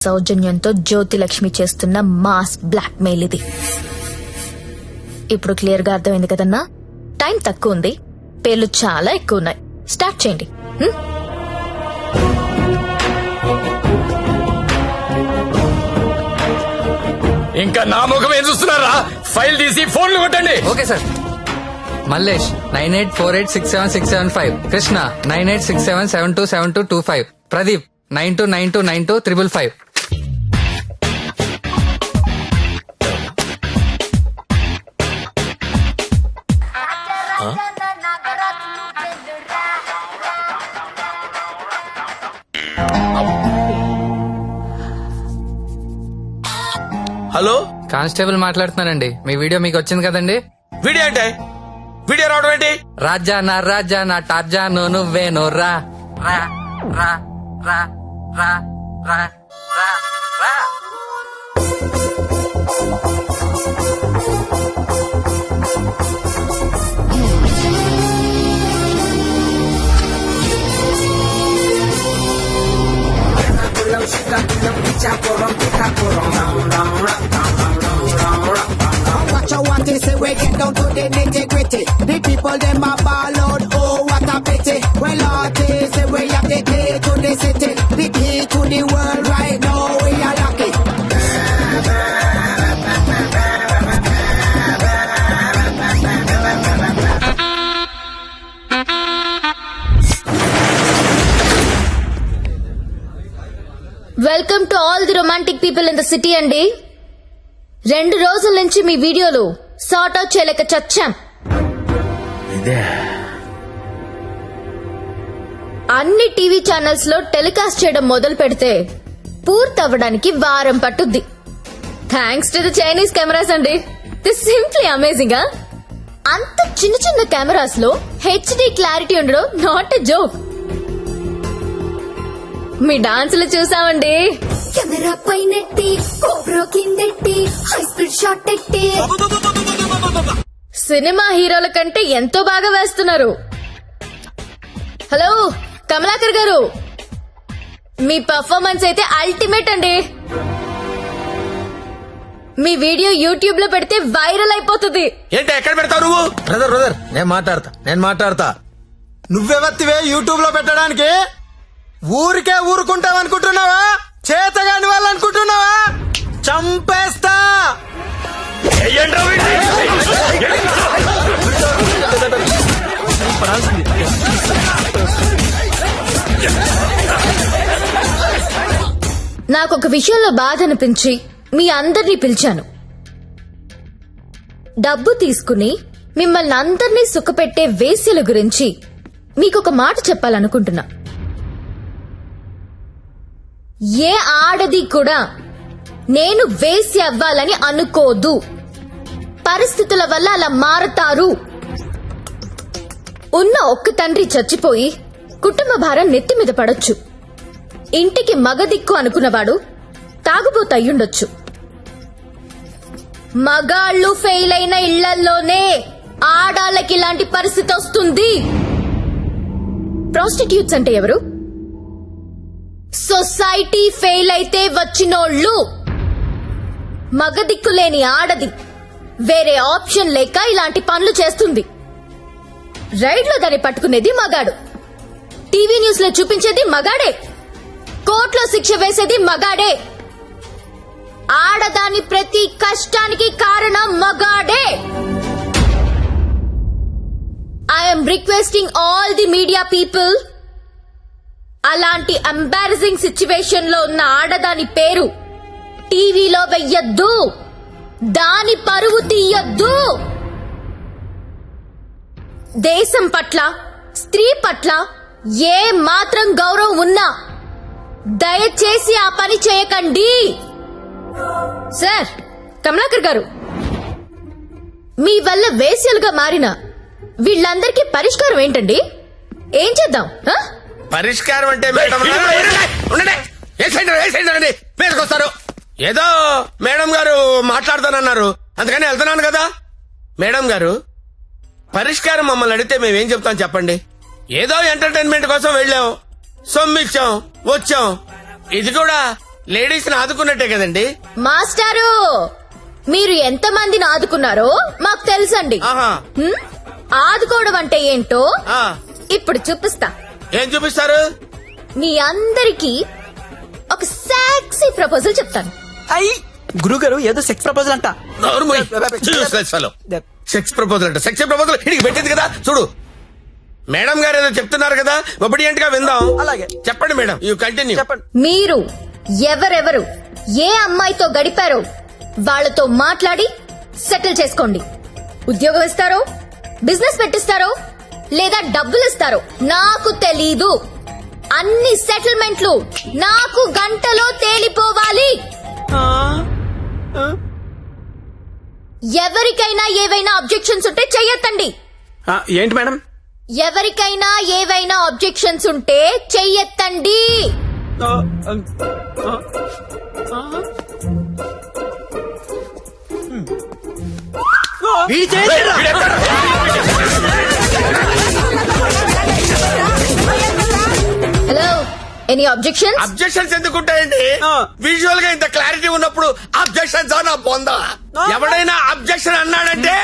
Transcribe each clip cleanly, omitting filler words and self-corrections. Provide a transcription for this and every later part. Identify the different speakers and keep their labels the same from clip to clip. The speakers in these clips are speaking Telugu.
Speaker 1: సౌజన్యంతో జ్యోతిలక్ష్మి చేస్తున్న మాస్ బ్లాక్ మెయిల్ ఇది. ఇప్పుడు క్లియర్ గా అర్థమైంది కదన్నా. టైం తక్కువ ఉంది, పేర్లు చాలా ఎక్కువ ఉన్నాయి. స్టార్ట్ చేయండి.
Speaker 2: ఇంకా నా ముఖం ఏం చూస్తున్నారా? ఫైల్ తీసి ఫోన్లు కొట్టండి.
Speaker 3: Okay sir. Mallesh 9848676775, Krishna 9867727225, Pradeep 92929255.
Speaker 2: Hello,
Speaker 3: constable మాట్లాడుతున్నానండి. మీ వీడియో మీకు వచ్చింది కదండి.
Speaker 2: వీడియో అంటే వీడియో రావడం ఏంటి?
Speaker 3: రాజా నా టార్జాను నువ్వేను రా రా రా రా రా రా రా రా.
Speaker 4: What you want is say we get down to the nitty-gritty. The people them a ball out, oh what a pity. Well artists say we have the key to the city, the key to the world right now we are lucky.
Speaker 1: Welcome to all the romantic people in the city అండి. 2 రోజుల నుంచి మీ వీడియోలు సార్ట్ అవుట్ చేయలేక చచ్చాం. అన్ని టీవీ ఛానల్స్ లో టెలికాస్ట్ చేయడం మొదలు పెడితే పూర్తవ్వడానికి వారం పట్టుద్ది. Thanks to the Chinese cameras అండి. This simply amazing. అంత చిన్న చిన్న కెమెరాస్ లో హెచ్డి క్లారిటీ ఉండడం నాట్ ఎ జోక్. మీ డాన్సులు చూసామండి.
Speaker 5: కెమెరా పైనెట్టి కోబ్రో కిందెట్టి హై స్పీడ్ షాట్ ఎట్టి
Speaker 1: సినిమా హీరోల కంటే ఎంతో బాగా వేస్తున్నారు. హలో కమలాకర్ గారు, మీ పర్ఫార్మెన్స్ అయితే అల్టిమేట్ అండి. మీ వీడియో యూట్యూబ్ లో పెడితే వైరల్ అయిపోతుంది.
Speaker 2: ఏంటి ఎక్కడ పెడతావు నువ్వు?
Speaker 6: బ్రదర్ నేను మాట్లాడతా. నువ్వెవత్తివే యూట్యూబ్ లో పెట్టడానికి? ఊరికే ఊరుకుంటావనుకుంటున్నావా? చేతగాని వాళ్ళు అనుకుంటున్నావా? చంపేస్తా.
Speaker 1: నాకొక విషయంలో బాధ అనిపించి మీ అందరినీ పిలిచాను. డబ్బు తీసుకుని మిమ్మల్ని అందరినీ సుఖపెట్టే వేశ్యల గురించి మీకొక మాట చెప్పాలనుకుంటున్నా. ఏ ఆడది కూడా నేను వేశ్య అవ్వాలని అనుకోదు. పరిస్థితుల వల్ల అలా మారతారు. ఉన్న ఒక్క తండ్రి చచ్చిపోయి కుటుంబ భారం నెత్తి మీద పడొచ్చు. ఇంటికి మగదిక్కు అనుకున్నవాడు తాగుబోతయ్యుండొచ్చు. మగాళ్ళు ఫెయిల్ అయిన ఇళ్లల్లోనే ఆడాళ్ళకి ఇలాంటి పరిస్థితి వస్తుంది. ప్రాస్టిట్యూట్స్ అంటే ఎవరు? సొసైటీ ఫెయిల్ అయితే వచ్చినోళ్ళు. మగదిక్కు లేని ఆడది వేరే ఆప్షన్ లేక ఇలాంటి పనులు చేస్తుంది. రైడ్ లో దాన్ని పట్టుకునేది మగాడు, టీవీ న్యూస్ లో చూపించేది మగాడే, కోర్టులో శిక్ష వేసేది మగాడే. ఆడదాని ప్రతి కష్టానికి కారణం మగాడే. I'm requesting all the media people, అలాంటి ఎంబారసింగ్ సిచ్యువేషన్ లో ఉన్న ఆడదాని పేరు టీవీలో వెయ్యొద్దు. దాని పరువు తీయొద్దు. దేశం పట్ల, స్త్రీ పట్ల ఏ మాత్రం గౌరవం ఉన్నా దయచేసి ఆ పని చేయకండి. సార్ కమలాకర్ గారు, మీ వల్ల వేశ్యలుగా మారిన వీళ్ళందరికీ పరిష్కారం ఏంటండి? ఏం చేద్దాం?
Speaker 2: పరిష్కారం అంటే మేడం పేరుకొస్తారు. ఏదో మేడం గారు మాట్లాడతానన్నారు, అందుకని వెళ్తున్నాను కదా. మేడం గారు, పరిష్కారం మమ్మల్ని అడిగితే మేమేం చెప్తాం చెప్పండి? ఏదో ఎంటర్టైన్మెంట్ కోసం వెళ్ళాం, సొమ్మిచ్చాం, వచ్చాం. ఇది కూడా లేడీస్ ని ఆదుకున్నట్టే కదండి.
Speaker 1: మాస్టారు మీరు ఎంత మందిని ఆదుకున్నారో మాకు తెలుసండి.
Speaker 2: ఆహా.
Speaker 1: హ్మ్? ఆదుకోవడం అంటే ఏంటో
Speaker 2: ఆ,
Speaker 1: ఇప్పుడు చూపిస్తా.
Speaker 2: ఏం చూపిస్తారు?
Speaker 1: మీ అందరికి ఒక సెక్సీ ప్రపోజల్ చెప్తాను.
Speaker 7: అయ్యి గురుగారు ఏదో సెక్స్ ప్రపోజల్ అంట.
Speaker 2: సెక్స్ ప్రపోజల్ అంటే సెక్స్ ప్రపోజల్ ఇడికి పెట్టింది కదా చూడు. మేడం గారు ఏదో చెప్తున్నారు కదా, ఒబిడియంట్ గా విందాం.
Speaker 7: అలాగే.
Speaker 2: చెప్పండి మేడం, యూ కంటిన్యూ.
Speaker 7: చెప్పండి.
Speaker 1: మీరు ఎవరెవరు ఏ అమ్మాయితో గడిపారో వాళ్ళతో మాట్లాడి సెటిల్ చేసుకోండి. ఉద్యోగం ఇస్తారో, బిజినెస్ పెట్టిస్తారో, లేదా డబ్బులు ఇస్తారో నాకు తెలీదు. అన్ని సెటిల్మెంట్లు నాకు గంటలో తేలిపోవాలి. ఎవరికైనా ఏవైనా అబ్జెక్షన్స్ ఉంటే చెయ్యొద్దండి.
Speaker 7: ఏంటి మేడం?
Speaker 1: ఎవరికైనా ఏవైనా అబ్జెక్షన్స్ ఉంటే చెయ్యొద్దండి. Hello, any objection?
Speaker 2: అబ్జెక్షన్స్ ఎందుకుంటాయండి? విజువల్ గా ఇంత క్లారిటీ ఉన్నప్పుడు అబ్జెక్షన్స్ నా పొందా. ఎవడైనా అబ్జెక్షన్ అన్నాడంటే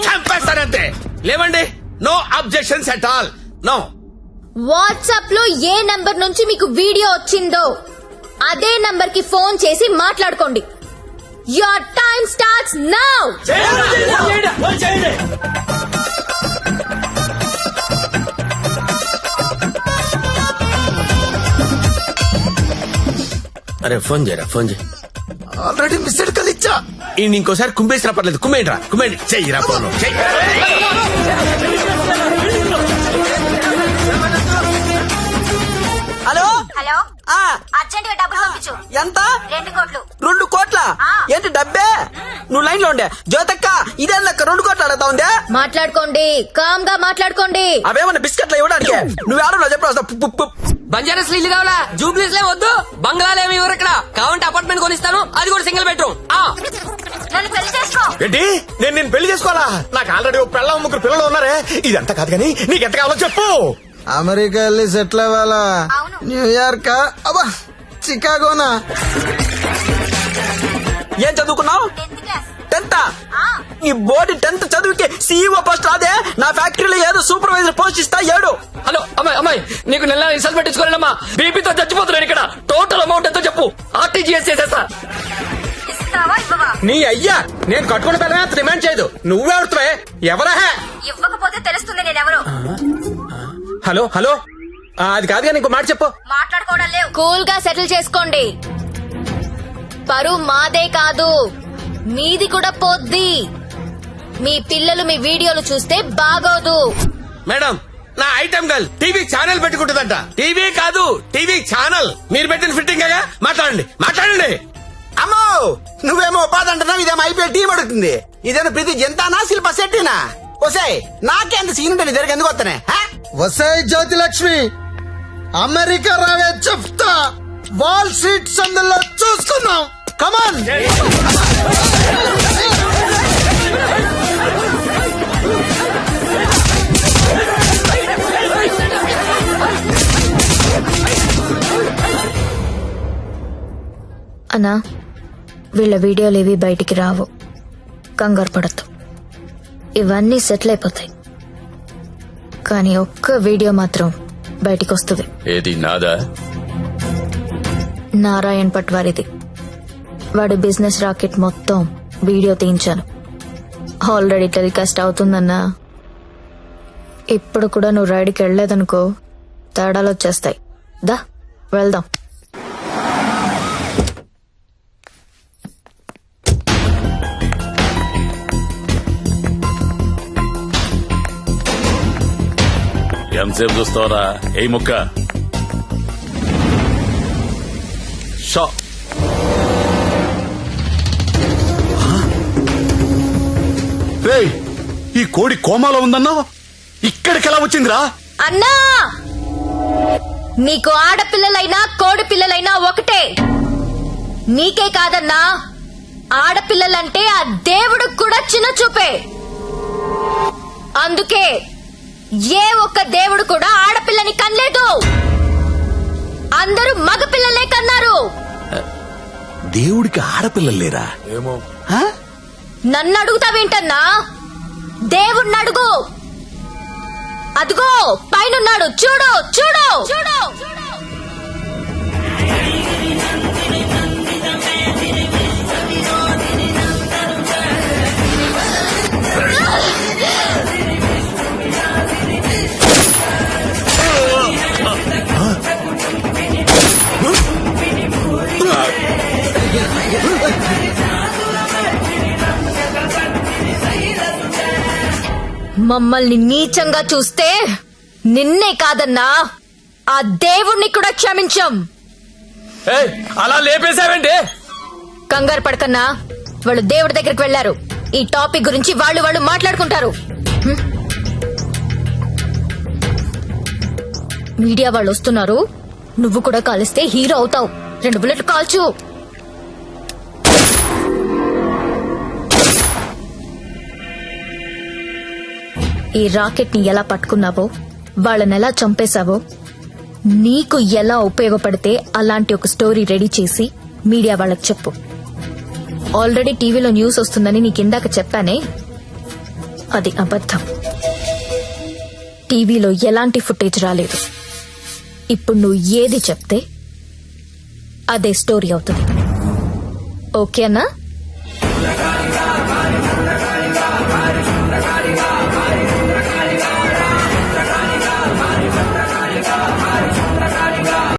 Speaker 2: చంపేస్తానంతే. లేవండి, no objections at all, no.
Speaker 1: WhatsApp లో ఏ నంబర్ నుంచి మీకు వీడియో వచ్చిందో అదే నంబర్ కి ఫోన్ చేసి మాట్లాడుకోండి. Your time starts now.
Speaker 2: అరే ఫోన్ చేయరా, ఫోన్ చేయి.
Speaker 6: ఆల్రెడీ మిస్డ్ కాల్ ఇచ్చా.
Speaker 2: ఈయన ఇంకోసారి కుమ్మేసినా పర్లేదు, కుమ్మేంట్రా, కుమ్మేండి. చెయ్యిరా ఫోన్, చెయ్యి.
Speaker 7: హలో
Speaker 5: హలో
Speaker 7: ఆ,
Speaker 5: అర్జెంట్ గా డబ్బులు పంపించు.
Speaker 7: ఎంత?
Speaker 5: 2 కోట్లు.
Speaker 7: 2 కోట్ల? ఏంటి డబ్బే? నువ్వు లైన్ లో ఉండే జ్యోతక్క, ఇదే లెక్క 2 కోట్లు అడుగుతా ఉందే.
Speaker 1: మాట్లాడుకోండి, కామ్ గా మాట్లాడుకోండి.
Speaker 7: అవేమన్నా బిస్కెట్లు ఇవ్వడానికి నువ్వు ఆడో చెప్పు.
Speaker 3: బంజారాస్ ఇల్లు కావాలా? జూబ్లీస్ లే వద్దు, బంగ్లాలు ఏమి ఇవ్వరు ఇక్కడ. కావాలంటే అపార్ట్మెంట్ కొనిస్తాను, అది కూడా సింగిల్ బెడ్రూమ్.
Speaker 5: నన్ను పెళ్లి చేసుకో.
Speaker 6: ఏంటి, నేను పెళ్లి చేసుకోవాలా? నాకు ఆల్రెడీ 3 పిల్లలు ఉన్నారే. ఇదంతా కాదు కానీ నీకెంత కావాలో చెప్పు. అమెరికా వెళ్ళి సెటిల్ అవ్వాలా?
Speaker 5: అవును.
Speaker 6: న్యూయార్క్, అబ్బా చికాగోనా?
Speaker 7: ఏం చదువుకున్నావు?
Speaker 5: 10th class.
Speaker 7: 10th? ఈ బోర్డు 10th చదువుకి సీఈఓ పోస్ట్ రాదే. నా ఫ్యాక్టరీలో ఏదో సూపర్వైజర్ పోస్ట్ ఇస్తా. 7.
Speaker 3: హలో అమ్మాయి, నీకు నెల రిసల్ట్ పెట్టించుకోలేనమ్మా. బీపీతో చచ్చిపోతున్నాను ఇక్కడ. టోటల్ అమౌంట్ ఎంతో చెప్పు, ఆర్టీజీఎస్ చేసేస్తా.
Speaker 5: ఇస్తావా ఇవ్వవా?
Speaker 6: నీ అయ్యా, నేను కట్టుకున్న పిల్లగా డిమాండ్ చేయదు. నువ్వే అడుగుతావే, ఎవరా?
Speaker 5: ఇవ్వకపోతే తెలుస్తుంది నేనెవరు.
Speaker 6: హలో హలో, అది కాదు కానీ ఇంకో మాట చెప్పు.
Speaker 5: మాట్లాడుకోవడం లేవు.
Speaker 1: కూల్ గా సెటిల్ చేసుకోండి. పరువు మాదే కాదు, మీది కూడా పోద్ది. మీ పిల్లలు మీ వీడియోలు చూస్తే బాగోదు.
Speaker 2: మేడం, నా ఐటమ్ గర్ల్ టీవీ ఛానల్ పెట్టుకుంటుందంట. టీవీ కాదు, టీవీ ఛానల్. మీరు పెట్టిన ఫిట్టింగ్ గా మాట్లాడండి, మాట్లాడండి.
Speaker 7: అమ్మో, నువ్వేమో ఉపాధి అంటున్నావు, ఇదేమో ఐపీఎల్ టీం అడుగుతుంది. ఇదేమో ప్రతి జంతానా శిల్ప శెట్టినా? వసే నాకేంత సీన్ ఉంటుంది దగ్గర ఎందుకు వస్తానే?
Speaker 6: వసాయి జ్యోతి లక్ష్మి, అమెరికా రావే చెప్తా. వాల్ స్ట్రీట్ సందులో చూసుకుందాం. కమాన్.
Speaker 1: అన్నా, వీళ్ళ వీడియోలేవి బయటికి రావు, కంగారు పడద్దు. ఇవన్నీ సెటిల్ అయిపోతాయి. కానీ ఒక్క వీడియో మాత్రం బయటికి వస్తుంది.
Speaker 8: ఏది నాదా?
Speaker 1: నారాయణ్ పట్వారిది. వాడి బిజినెస్ రాకెట్ మొత్తం వీడియో తీయించాను. ఆల్రెడీ టెలికాస్ట్ అవుతుందన్నా. ఇప్పుడు కూడా నువ్వు రైడ్కి వెళ్ళలేదనుకో, తేడాలు వచ్చేస్తాయి. దా వెళ్దాం.
Speaker 8: ఎంతసేపు చూస్తావరా? ఏ ముక్క షా. రేయ్, ఈ కోడి కోమాలో ఉందన్నా, ఇక్కడికి ఎలా వచ్చిందిరా?
Speaker 1: అన్నా, నీకు ఆడపిల్లలైనా కోడి పిల్లలైనా ఒకటే. నీకే కాదన్నా, ఆడపిల్లలంటే ఆ దేవుడికి కూడా చిన్న చూపే. అందుకే ఏ ఒక్క దేవుడు కూడా ఆడపిల్లని కనలేదు. అందరూ మగ పిల్లలే కన్నారు.
Speaker 8: దేవుడికి ఆడపిల్లలు లేరా?
Speaker 6: ఏమో.
Speaker 1: నన్ను అడుగుతావేంటన్నా? దేవుణ్ణి అడుగు. అదిగో పైనున్నాడు, చూడు చూడు చూడు. మమ్మల్ని నీచంగా చూస్తే నిన్నే కాదన్నా, ఆ దేవుణ్ణి కూడా క్షమించం.
Speaker 6: అలా లేపేశావేంటి?
Speaker 1: కంగారు పడకన్నా, వాళ్ళు దేవుడి దగ్గరికి వెళ్లారు. ఈ టాపిక్ గురించి వాళ్ళు మాట్లాడుకుంటారు. మీడియా వాళ్ళు వస్తున్నారు. నువ్వు కూడా కాలిస్తే హీరో అవుతావు. 2 బుల్లెట్లు కాల్చు. ఈ రాకెట్ ని ఎలా పట్టుకున్నావో, వాళ్ళని ఎలా చంపేశావో, నీకు ఎలా ఉపయోగపడితే అలాంటి ఒక స్టోరీ రెడీ చేసి మీడియా వాళ్ళకి చెప్పు. ఆల్రెడీ టీవీలో న్యూస్ వస్తుందని నీకిందాక చెప్పానే, అది అబద్ధం. టీవీలో ఎలాంటి ఫుటేజ్ రాలేదు. ఇప్పుడు నువ్వు ఏది చెప్తే అదే స్టోరీ అవుతుంది. ఓకేనా?